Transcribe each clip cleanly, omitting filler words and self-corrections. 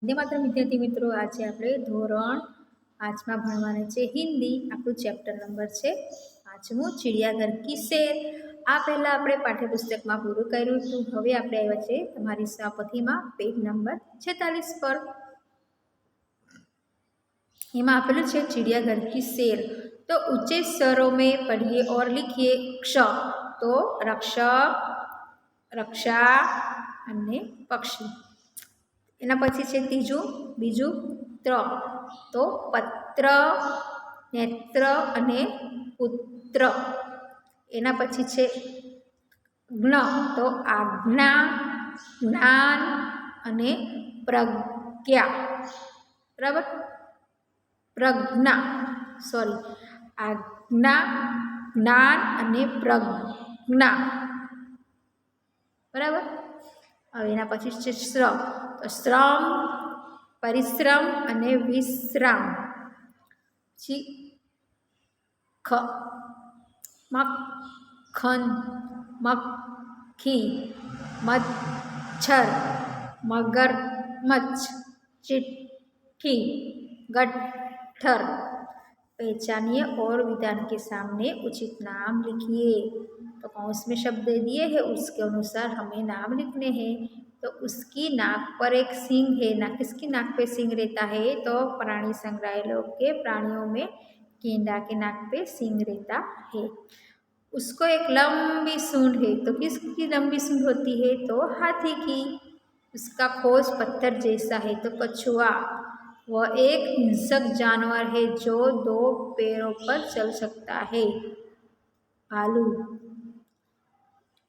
वंदे मातरम विद्यार्थी मित्रों, आज આપણે ધોરણ 5માં ભણવાના છે હિન્દી। આપણું ચેપ્ટર નંબર છે 5મું ચિડિયાઘર કી શેર। આ પહેલાં આપણે પાઠ્યપુસ્તકમાં પૂરું કર્યું હતું। હવે આપણે આવ્યા છે તમારી પોથીમાં પેજ નંબર 46 પર। એમાં આપેલું છે चिड़ियाघर की शेर। तो ऊंचे स्वरों में पढ़िए और लिखिए। क्ष तो रक्षक, रक्षा અને પક્ષી। એના પછી છે બીજું ત્ર તો પત્ર, નેત્ર અને પુત્ર। એના પછી છે જ્ઞ તો આજ્ઞા, જ્ઞાન અને પ્રજ્ઞા। બરાબર, પ્રજ્ઞા આજ્ઞા, જ્ઞાન અને પ્રજ્ઞા। બરાબર। હવે એના પછી છે શ્રમ તો શ્રમ, પરિશ્રમ અને વિશ્રામ। પછી ખ મક્ખન, મક્ખી, મચ્છર, मगरमच्छ, चिट्ठी, गट्ठर। पहचानिए और विधान के सामने उचित नाम लिखिए। तो कौंस में शब्द दे दिए हैं, उसके अनुसार हमें नाम लिखने हैं। तो उसकी नाक पर एक सींग है। ना किसकी नाक पे सींग रहता है? तो प्राणी संग्रहालय के प्राणियों में गेंडा के नाक पे सींग रहता है। उसको एक लंबी सूंड है। तो किसकी लंबी सूंड होती है? तो हाथी की। उसका खोज पत्थर जैसा है। तो कछुआ। वह एक हिंसक जानवर है जो 2 पैरों पर चल सकता है। भालू।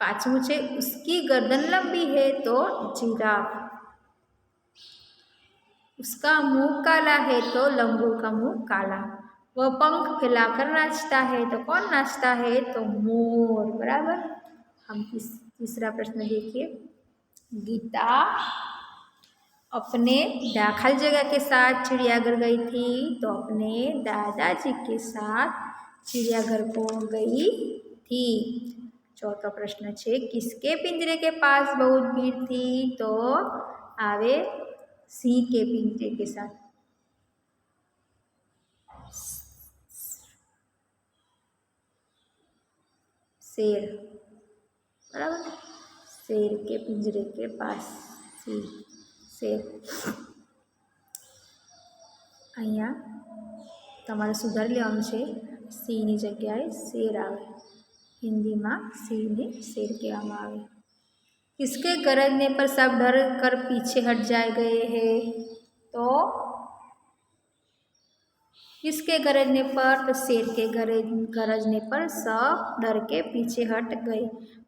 5मुं है उसकी गर्दन लंबी है। तो जिराफ। उसका मुंह काला है। तो लंगूर का मुंह काला। वह पंख फैलाकर नाचता है। तो कौन नाचता है? तो मोर। बराबर। हम तीसरा प्रश्न देखिए। गीता अपने दाखिल जगह के साथ चिड़ियाघर गई थी। तो अपने दादाजी के साथ चिड़ियाघर को गई थी। चौथा प्रश्न है किसके पिंजरे के पास बहुत भीड़ थी? तो आवे सिंह के पिंजरे के साथ। शेर। बराबर, शेर के पिंजरे के पास शेर। अहींया तमारे सुधारी लेवानुं छे। सिंह नी जग्याए शेर आवे। हिंदी में सिंह ने शेर कहेवामां आवे। किसके गरजने पर सब डर कर पीछे हट जाए गए हैं? तो किसके गरजने पर? तो शेर के गरजने पर सब डर के पीछे हट गए।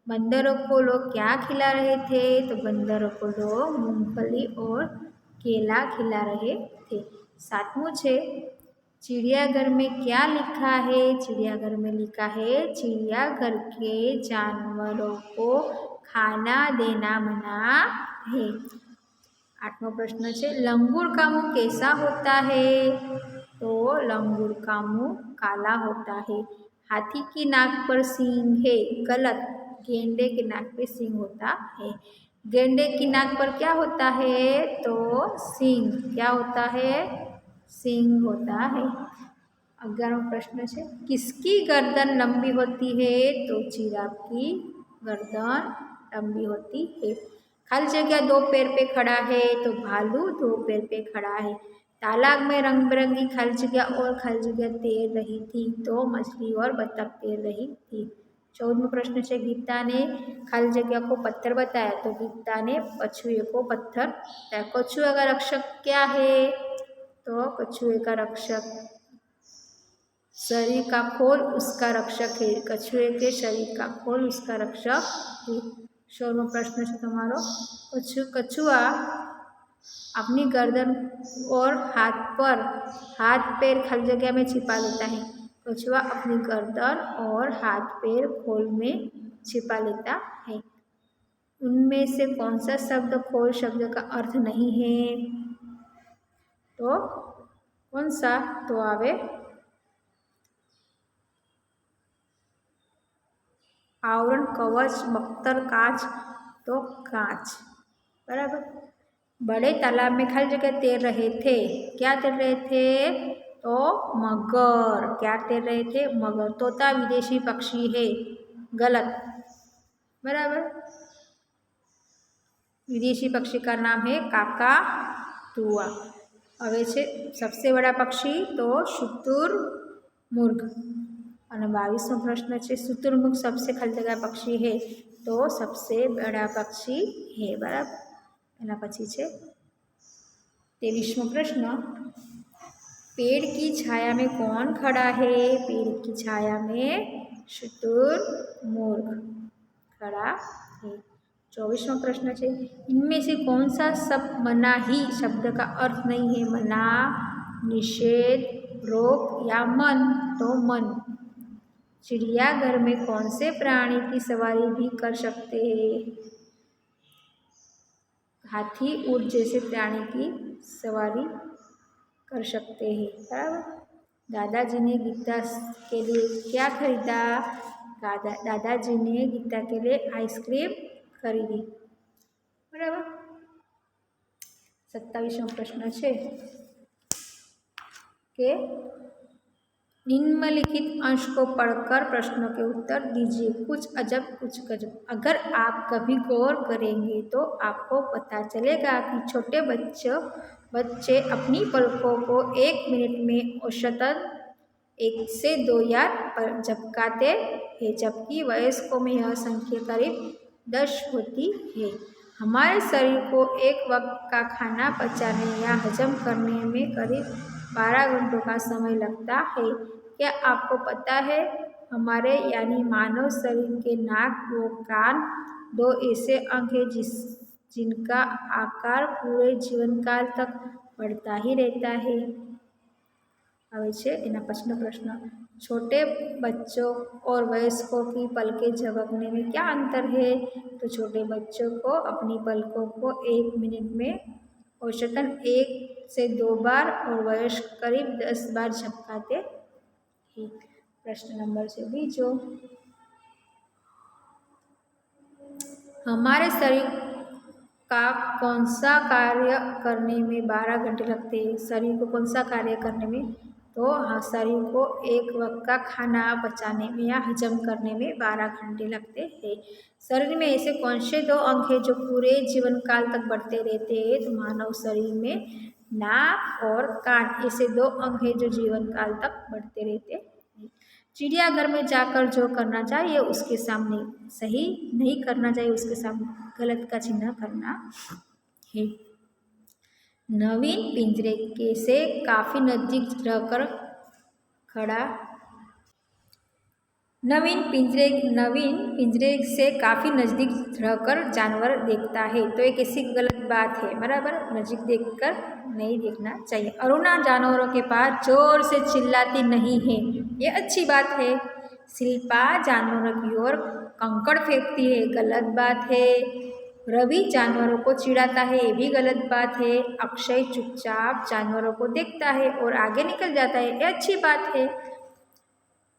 बंदरों को लोग क्या खिला रहे थे? तो बंदरों को लोग मूंगफली और केला खिला रहे थे। 7मुं है चिड़ियाघर में क्या लिखा है? चिड़ियाघर में लिखा है चिड़ियाघर के जानवरों को खाना देना मना है। 8वां प्रश्न है लंगूर का मुंह कैसा होता है? तो लंगूर का मुंह काला होता है। हाथी की नाक पर सींग है। गलत, गेंडे की नाक पे सींग होता है। गेंडे की नाक पर क्या होता है? तो सींग। क्या होता है? सींग होता है। 11वां प्रश्न है किसकी गर्दन लंबी होती है? तो जिराफ की गर्दन लंबी होती है। खाली जगह 2 पैर पे खड़ा है। तो भालू 2 पैर पे खड़ा है। तालाब में रंग बिरंगी खाली जगह और खाली जगह तैर रही थी। तो मछली और बत्तख तैर रही थी। 14वां प्रश्न है गीता ने खाली जगह को पत्थर बताया। तो गीता ने कछुए को पत्थर बताया। कछुए का रक्षक क्या है? तो कछुए का रक्षक शरीर का खोल उसका रक्षक है। कछुए के शरीर का खोल उसका रक्षक है। 16वां प्रश्न है तुम्हारो कछुआ अपनी गर्दन और हाथ पैर खाली जगह में छिपा लेता है। कछुआ अपनी गर्दन और हाथ पैर खोल में छिपा लेता है। उनमें से कौन सा शब्द खोल शब्द का अर्थ नहीं है? तो कौन सा? तो आवे आवरण, कवच, बख्तर, काच। तो काच। बराबर। बड़े तालाब में खाली जगह तैर रहे थे। क्या तैर रहे थे? तो मगर। क्या तैर रहे थे? मगर। तोता विदेशी पक्षी है, गलत, बराबर। विदेशी पक्षी का नाम है काकातुआ। હવે છે सबसे बड़ा पक्षी तो शुतुरमुर्ग। અને 22મો પ્રશ્ન છે શુतुरमुर्ग सबसे खाली जगह पक्षी है तो सबसे बड़ा पक्षी है, बराबर। એના પછી છે 23મો પ્રશ્न पेड़ की छाया में कौन खड़ा है? पेड़ की छाया में शुतुरमुर्ग खड़ा है। 24वां प्रश्न है इनमें से कौन सा शब्द मनाही शब्द का अर्थ नहीं है? मना, निषेध, रोक या मन? तो मन। चिड़ियाघर में कौन से प्राणी की सवारी भी कर सकते हैं? हाथी, ऊंट जैसे प्राणी की सवारी कर सकते हैं, बराबर। दादाजी ने गीता के लिए क्या खरीदा? दादाजी ने गीता के लिए आइसक्रीम खरीदी, बराबर। 27મો પ્રશ્ન છે कि निम्नलिखित अंश को पढ़कर प्रश्नों के उत्तर दीजिए। कुछ अजब कुछ गजब। अगर आप कभी गौर करेंगे तो आपको पता चलेगा कि छोटे बच्चे अपनी पलकों को 1 मिनट में औसतन 1 से 2 बार झपकाते हैं, जबकि वयस्कों में यह संख्या करीब 10 होती है। हमारे शरीर को एक वक्त का खाना पचाने या हजम करने में करीब 12 घंटों का समय लगता है। क्या आपको पता है हमारे यानी मानव शरीर के नाक व कान 2 ऐसे अंग हैं जिनका आकार पूरे जीवन काल तक बढ़ता ही रहता है। હવે છે એના પછીનો પ્રશ્ન छोटे बच्चों और वयस्कों की पलकें झपकने में क्या अंतर है? तो छोटे बच्चों को अपनी पलकों को 1 मिनट में औसतन 1 से 2 बार और वयस्क करीब 10 बार झपकाते हैं। प्रश्न नंबर 22 हमारे शरीर का कौन सा कार्य करने में 12 घंटे लगते हैं? शरीर को कौन सा कार्य करने में? तो शरीर को एक वक्त का खाना पचाने में या हजम करने में 12 घंटे लगते हैं। शरीर में ऐसे कौन से 2 अंग हैं जो पूरे जीवन काल तक बढ़ते रहते हैं? तो मानव शरीर में नाक और कान ऐसे 2 अंग हैं जो जीवन काल तक बढ़ते रहते हैं। चिड़ियाघर में जाकर जो करना चाहिए उसके सामने सही, नहीं करना चाहिए उसके सामने गलत का चिन्ह करना है। नवीन पिंजरे से काफ़ी नज़दीक रहकर खड़ा नवीन पिंजरे से काफ़ी नज़दीक रहकर जानवर देखता है तो एक ऐसी गलत बात है, बराबर। नज़दीक देखकर नहीं देखना चाहिए। अरुणा जानवरों के पास जोर से चिल्लाती नहीं है, ये अच्छी बात है। शिल्पा जानवरों की ओर कंकड़ फेंकती है, गलत बात है। रवि जानवरों को चिढ़ाता है, ये भी गलत बात है। अक्षय चुपचाप जानवरों को देखता है और आगे निकल जाता है, ये अच्छी बात है।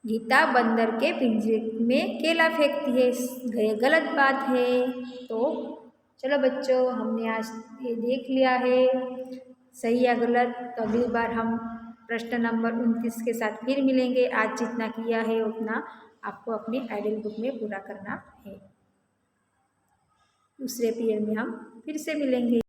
गीता बंदर के पिंजरे में केला फेंकती है, ये गलत बात है। तो चलो बच्चों, हमने आज ये देख लिया है सही या गलत। तो अगली बार हम प्रश्न नंबर 29 के साथ फिर मिलेंगे। आज जितना किया है उतना आपको अपनी आइडियल बुक में पूरा करना है। दूसरे पीरियड में हम फिर से मिलेंगे।